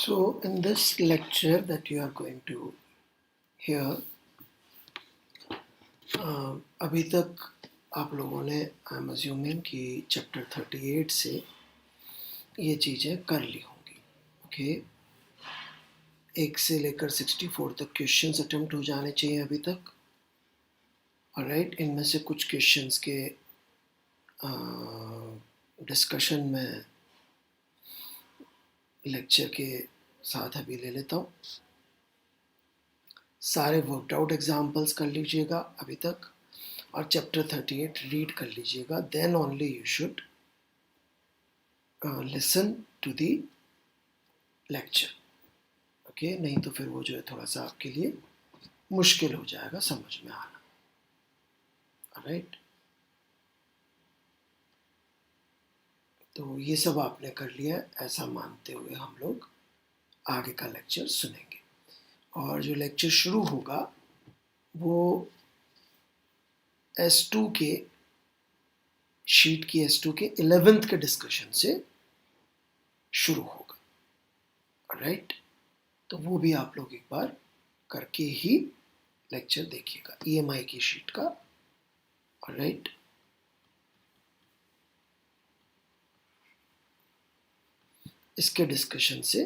So in this lecture that you are going to hear, अभी तक आप लोगों ने आई एम अज्यूमिंग कि चैप्टर 38 से ये चीज़ें कर ली होंगी. ओके, 1 से लेकर 64 तक क्वेश्चंस अटेम्प्ट हो जाने चाहिए अभी तक. ऑलराइट, इनमें से कुछ क्वेश्चंस के डिस्कशन में लेक्चर के साथ अभी ले लेता हूँ. सारे वर्कड आउट एग्जाम्पल्स कर लीजिएगा अभी तक और चैप्टर 38 रीड कर लीजिएगा. Then only you should listen to the lecture. Okay, नहीं तो फिर वो जो है थोड़ा सा आपके लिए मुश्किल हो जाएगा समझ में आना. राइट, तो ये सब आपने कर लिया ऐसा मानते हुए हम लोग आगे का लेक्चर सुनेंगे. और जो लेक्चर शुरू होगा वो S2 के शीट की S2 के 11th के डिस्कशन से शुरू होगा. राइट, तो वो भी आप लोग एक बार करके ही लेक्चर देखिएगा EMI की शीट का. राइट, इसके डिस्कशन से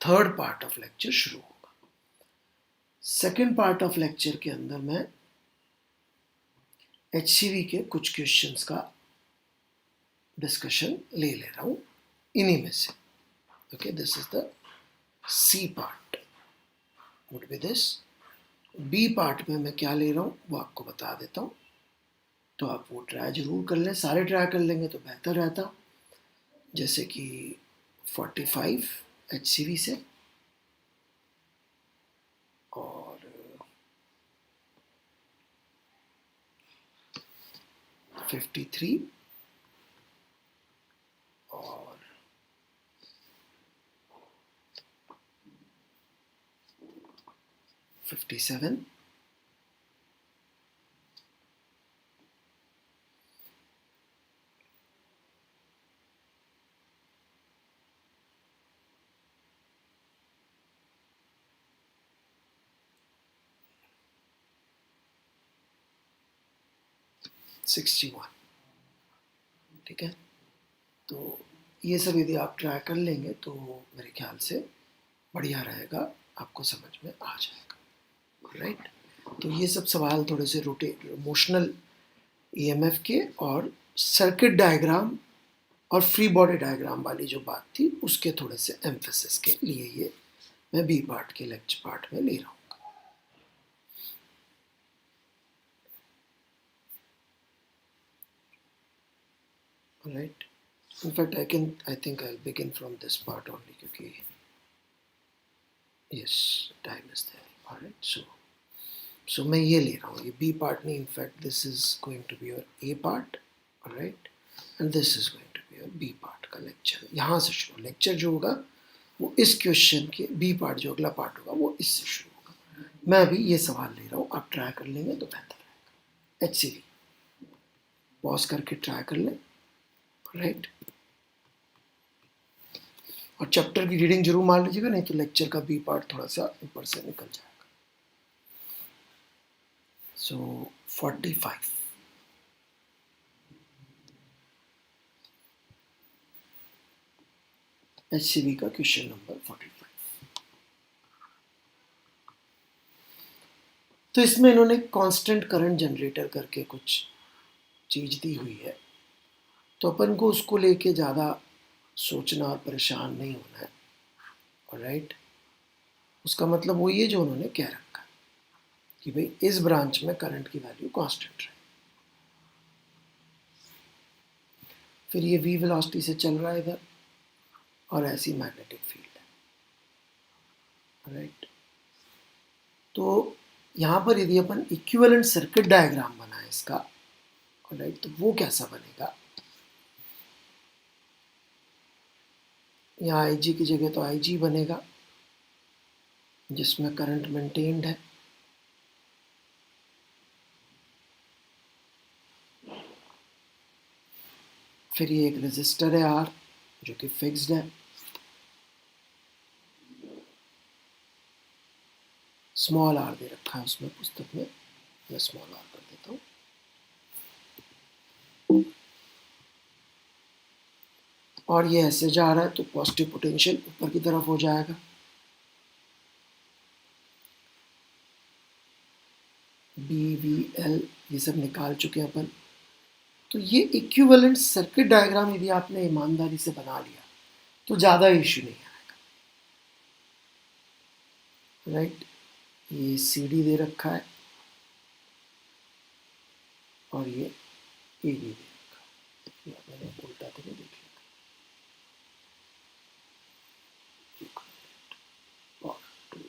थर्ड पार्ट ऑफ लेक्चर शुरू होगा. सेकेंड पार्ट ऑफ लेक्चर के अंदर मैं HCV के कुछ क्वेश्चंस का डिस्कशन ले रहा हूँ इन्हीं में से. Okay, this is the C part. Would be this. B part में मैं क्या ले रहा हूँ वो आपको बता देता हूँ, तो आप वो ट्राई जरूर कर लें. सारे ट्राई कर लेंगे तो बेहतर रहता. जैसे कि 45 HCV से और 53 और 57 61. ठीक है, तो ये सब यदि आप ट्राई कर लेंगे तो मेरे ख्याल से बढ़िया रहेगा, आपको समझ में आ जाएगा. राइट, तो ये सब सवाल थोड़े से रोटेशनल EMF के और सर्किट डायग्राम और फ्री बॉडी डायग्राम वाली जो बात थी उसके थोड़े से एम्फेसिस के लिए ये मैं B पार्ट के लेक्चर पार्ट में ले रहा हूँ. Right, in fact I think I'll begin from this part only क्योंकि yes time is there. Alright, so मैं ये ले रहा हूँ, ये B part नहीं, in fact this is going to be your A part. Alright, and this is going to be your B part का lecture. यहाँ से शुरू लेक्चर जो होगा वो इस क्वेश्चन के B part जो अगला पार्ट होगा वो इससे शुरू होगा. मैं अभी ये सवाल ले रहा हूँ, आप ट्राई कर लेंगे तो बेहतर रहेगा. HCV पॉज करके ट्राई कर लें. राइट, और चैप्टर की रीडिंग जरूर मार लीजिएगा, नहीं तो लेक्चर का B पार्ट थोड़ा सा ऊपर से निकल जाएगा. सो 45 HCV का क्वेश्चन नंबर 45. तो इसमें इन्होंने कांस्टेंट करंट जनरेटर करके कुछ चीज दी हुई है, तो अपन को उसको लेके ज़्यादा सोचना और परेशान नहीं होना है. ऑलराइट, उसका मतलब वो ये जो उन्होंने कह रखा है कि भाई इस ब्रांच में करंट की वैल्यू कांस्टेंट रहे. फिर ये V वेलोसिटी से चल रहा है इधर और ऐसी मैग्नेटिक फील्ड है. राइट, तो यहाँ पर यदि अपन इक्विवेलेंट सर्किट डायग्राम बनाए इसका, राइट, तो वो कैसा बनेगा. यहाँ IG की जगह तो IG बनेगा जिसमें करंट मेंटेन्ड है. फिर ये एक रेजिस्टर है R जो कि फिक्स्ड है. स्मॉल आर दे रखा है उसमें पुस्तक में, मैं स्मॉल आर कर देता हूँ। और ये ऐसे जा रहा है तो पॉजिटिव पोटेंशियल ऊपर की तरफ हो जाएगा। बी वी एल ये सब निकाल चुके हैं अपन। तो ये इक्विवेलेंट सर्किट डायग्राम यदि आपने ईमानदारी से बना लिया तो ज़्यादा इश्यू नहीं आएगा, राइट। ये सी डी दे रखा है और ये ए बी दे रखा है, मैंने उल्टा तो नहीं देख लिया। और to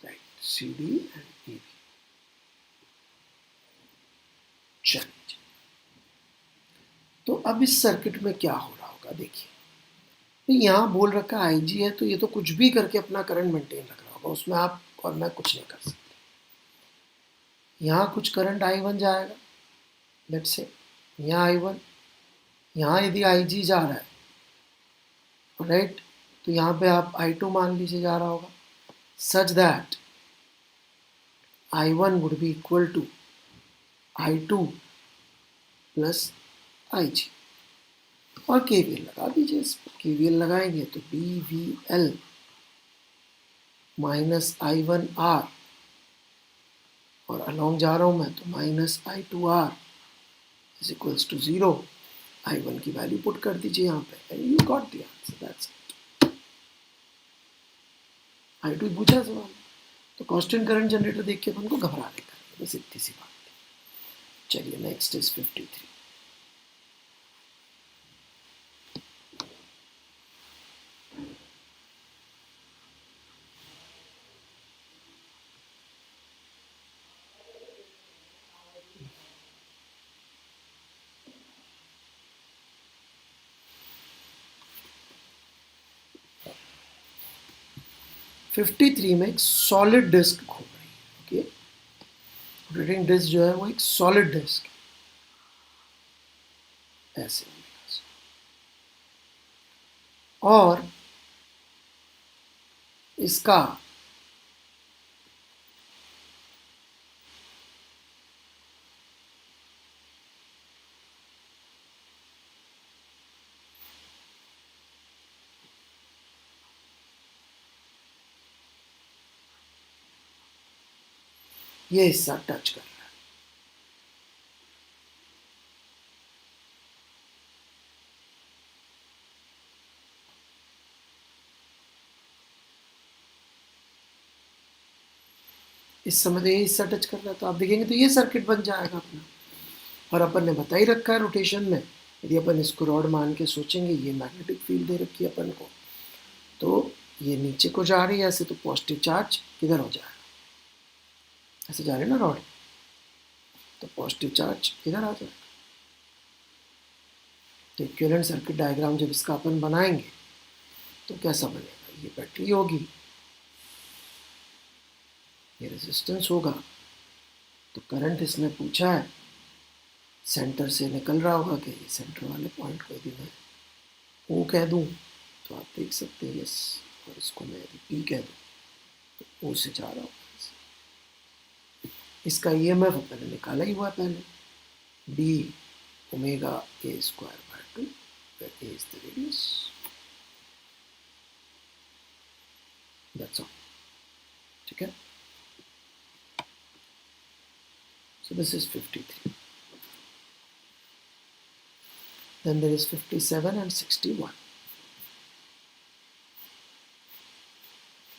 right, C D and A B. चलिए, तो अब इस सर्किट में क्या हो रहा होगा देखिए। तो यहाँ बोल रखा आई जी है, तो ये तो कुछ भी करके अपना करंट मेंटेन रख रहा होगा, उसमें आप और मैं कुछ नहीं कर सकते। यहाँ कुछ करंट आई वन जाएगा, लेट्स से यहाँ आई वन, यहाँ यदि आई जी जा रहा है, राइट, तो यहाँ पे आप आई टू मान लीजिए जा रहा होगा, such that I one would be equal to I two plus I G. और केवीएल लगा दीजिए इस पर। केवीएल लगाएंगे तो B V L minus I one R, और अलॉन्ग जा रहा हूँ मैं तो minus I two R is equals to 0। I one की वैल्यू पुट कर दीजिए यहाँ पे and you got the answer, that's it. I two पूछा सवाल, तो कांस्टेंट करंट जनरेटर देख के अपन को घबराने का, बस इतनी सी बात थी। चलिए नेक्स्ट इज 53। फिफ्टी थ्री में एक सॉलिड डिस्क घूम रही है, ओके। रोटेटिंग डिस्क जो है वो एक सॉलिड डिस्क ऐसे, और इसका ये हिस्सा टच कर रहा है। इस समय तो ये हिस्सा टच कर रहा है, तो आप देखेंगे तो ये सर्किट बन जाएगा अपना। और अपन ने बता ही रखा है रोटेशन में, यदि अपन इसको रॉड मान के सोचेंगे, ये मैग्नेटिक फील्ड दे रखी है अपन को, तो ये नीचे को जा रही है ऐसे, तो पॉजिटिव चार्ज किधर हो जाएगा, ऐसे जा रही है ना रॉड, तो पॉजिटिव चार्ज इधर आ जाएगा। तो इक्विवेलेंट सर्किट डायग्राम जब इसका अपन बनाएंगे तो कैसा बनेगा, ये बैटरी होगी, ये रेजिस्टेंस होगा, तो करंट इसने पूछा है सेंटर से निकल रहा होगा कि ये सेंटर वाले पॉइंट को यदि मैं ओ कह दूं तो आप देख सकते हैं यस, और इसको मैं यदि पी कह दूं तो ओ से जा रहा होगा। इसका ईएमएफ अपन ने निकाला ही हुआ है पहले, B omega A square by 2, where a is the radius, that's all, ठीक है। So this is 53. Then there is 57 and 61.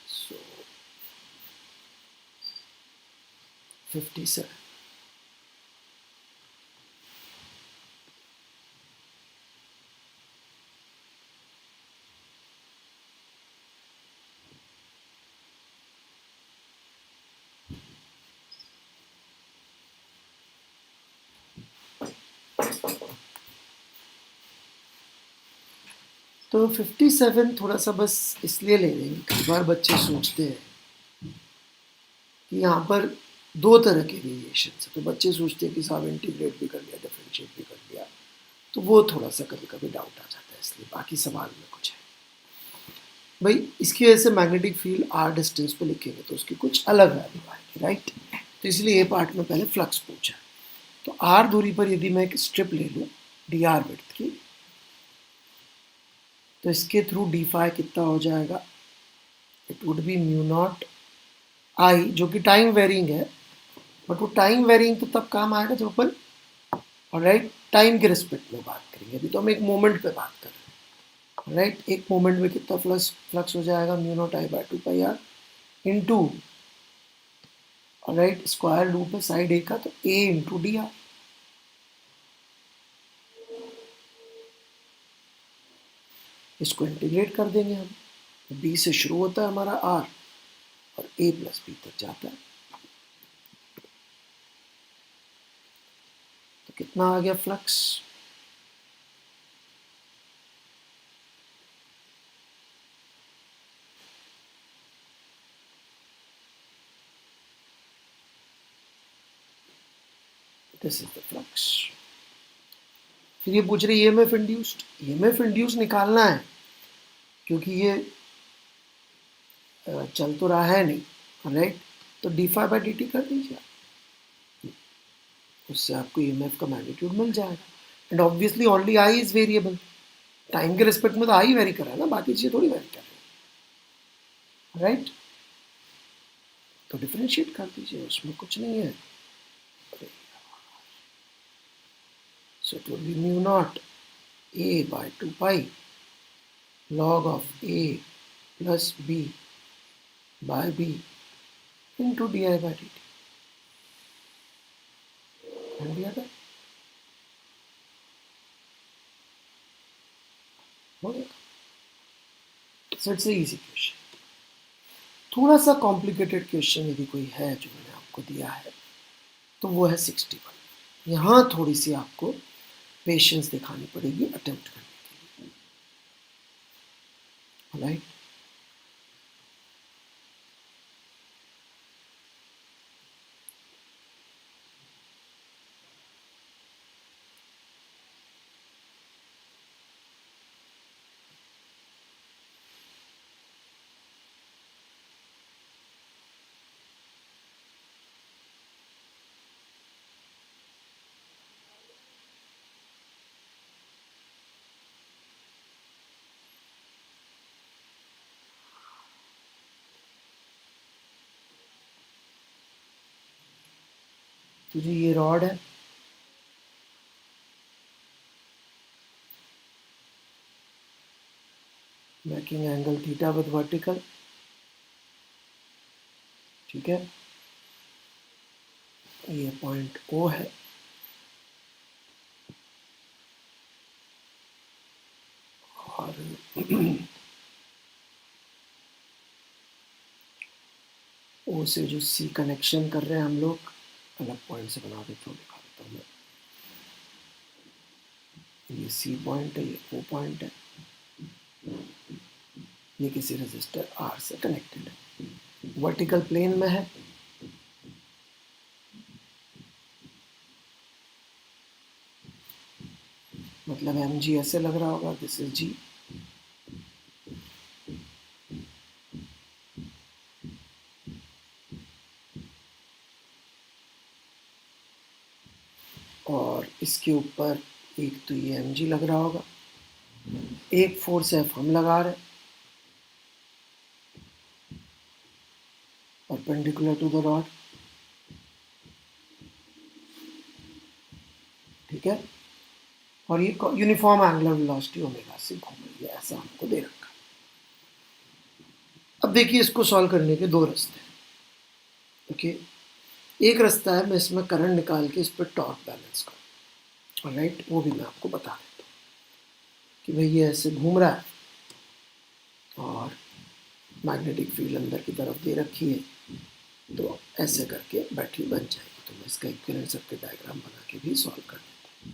So 57. तो 57 थोड़ा सा बस इसलिए ले लेंगे, कई बार बच्चे सोचते हैं कि यहाँ पर दो तरह के वेरिएशन है, तो बच्चे सोचते हैं कि साहब इंटीग्रेट भी कर लिया, डिफरेंशिएट भी कर लिया, तो वो थोड़ा सा कभी कभी डाउट आ जाता है, इसलिए बाकी सवाल में कुछ है भाई। इसकी वजह से मैग्नेटिक फील्ड आर डिस्टेंस पे लिखेंगे तो उसकी कुछ अलग वैल्यू आएगी, राइट। तो इसलिए ये पार्ट में पहले फ्लक्स पूछा। तो आर दूरी पर यदि मैं एक स्ट्रिप ले लूँ डी आर विड्थ की, तो इसके थ्रू डी फाई कितना हो जाएगा, it would be mu not I, जो कि टाइम वेरिंग है, बट वो टाइम वेरिंग तो तब काम आएगा जब अपन राइट टाइम के रिस्पेक्ट में बात करेंगे। अभी तो हम एक मोमेंट पे बात कर रहे हैं, राइट। एक मोमेंट में कितना फ्लक्स हो जाएगा, mu not I by 2 pi R into right square loop है साइड ए का, तो ए इंटू डी आर। इसको इंटीग्रेट कर देंगे हम, बी से शुरू होता है हमारा आर और ए प्लस बी तक जाता है, तो कितना आ गया flux, this is the flux. फिर ये पूछ रही ईएमएफ इंड्यूस्ड, ईएमएफ इंड्यूस निकालना है क्योंकि ये चल तो रहा है नहीं, राइट। तो D phi by D T कर दीजिए, उससे आपको ईएमएफ का मैग्नीट्यूड मिल जाएगा। And obviously only I is variable, time के रिस्पेक्ट में तो आई वेरी कर रहा है ना, बाकी चीज़ें थोड़ी वेरी कर रही है, राइट। तो डिफरेंशिएट कर दीजिए, उसमें कुछ नहीं है। So it would be mu naught A by 2 pi log of a plus b by b into di by dt, and the other हो गया। So it's easy question. थोड़ा सा कॉम्प्लिकेटेड क्वेश्चन यदि कोई है जो मैंने आपको दिया है तो वो है 61। यहाँ थोड़ी सी आपको पेशेंस दिखानी पड़ेगी अटेम्प्ट करने के लिए, राइट। तो जी ये रॉड है, making angle theta with vertical, ठीक है। ये पॉइंट ओ है, और ओ से जो सी कनेक्शन कर रहे हैं हम लोग, अलग पॉइंट से बना देता हूँ, दिखा देता हूँ मैं। ये सी पॉइंट है, ये ओ पॉइंट है, ये किसी रेजिस्टर आर से कनेक्टेड है, वर्टिकल प्लेन में है। मतलब एम जी ऐसे लग रहा होगा, दिस इज जी, और इसके ऊपर एक तो ये एम जी लग रहा होगा, एक फोर्स एफ हम लगा रहे हैं परपेंडिकुलर टू द रॉड, ठीक है। और ये यूनिफॉर्म एंगुलर वेलोसिटी ओमेगा से घूम रही है, ऐसा हमको दे रखा है। अब देखिए इसको सॉल्व करने के दो रास्ते हैं, ओके। एक रास्ता है मैं इसमें करंट निकाल के इस पर टॉर्क बैलेंस करूँ, राइट। वो भी मैं आपको बता देता हूँ कि भाई ये ऐसे घूम रहा है और मैग्नेटिक फील्ड अंदर की तरफ दे रखी है, तो ऐसे करके बैटरी बन जाएगी। तो मैं इसका इक्विवेलेंट सर्किट डायग्राम बना के भी सॉल्व कर देता हूँ।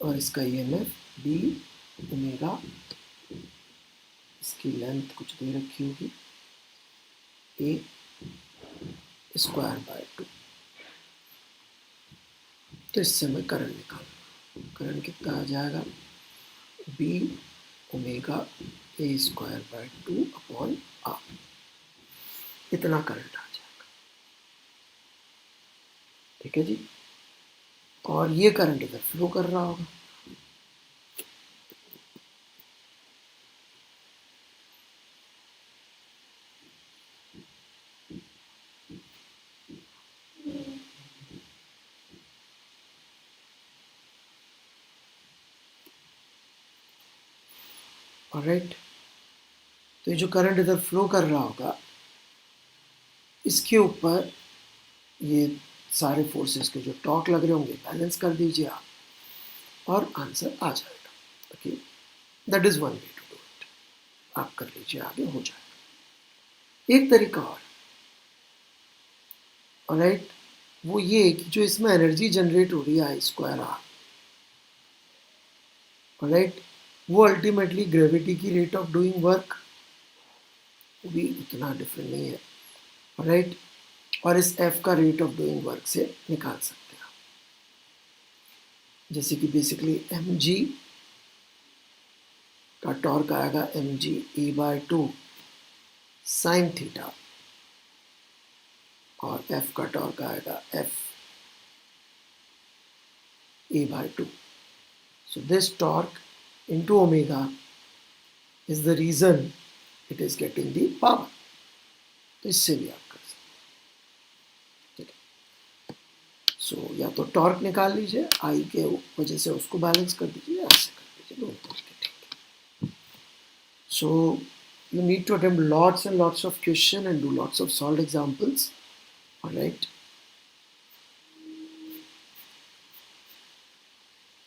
और इसका EMF B ओमेगा, इसकी लेंथ कुछ दे रखी होगी A स्क्वायर बाय 2। तो इससे मैं करंट निकालूंगा। करंट कितना आ जाएगा, B omega A square by 2 upon R, इतना करंट आ जाएगा। ठीक है जी। और ये करंट इधर फ्लो कर रहा होगा। ऑलराइट, तो ये जो करंट इधर फ्लो कर रहा होगा, इसके ऊपर ये सारे फोर्सेस के जो टॉर्क लग रहे होंगे बैलेंस कर दीजिए आप और आंसर आ जाएगा। Okay, that is one way to do it. आप कर लीजिए, आगे हो जाएगा। एक तरीका और, ऑलराइट, वो ये कि जो इसमें एनर्जी जनरेट हो रही है आई स्क्वायर आर, ऑलराइट, वो अल्टीमेटली ग्रेविटी की रेट ऑफ डूइंग वर्क भी उतना डिफरेंट नहीं है, ऑलराइट, और इस एफ का रेट ऑफ डूइंग वर्क से निकाल सकते हैं। जैसे कि बेसिकली एम जी का टॉर्क आएगा M G A by 2 sine theta, और एफ का टॉर्क आएगा F A by 2। So this torque into omega is the reason it is getting the power. तो इससे भी आप कर सकते हैं। सो या तो टॉर्क निकाल लीजिए, आई के वजह से उसको बैलेंस कर दीजिए, ऐसे कर दीजिए, दोनों तरीके ठीक है। सो you need to attempt lots and lots of question and do lots of solved examples, all right.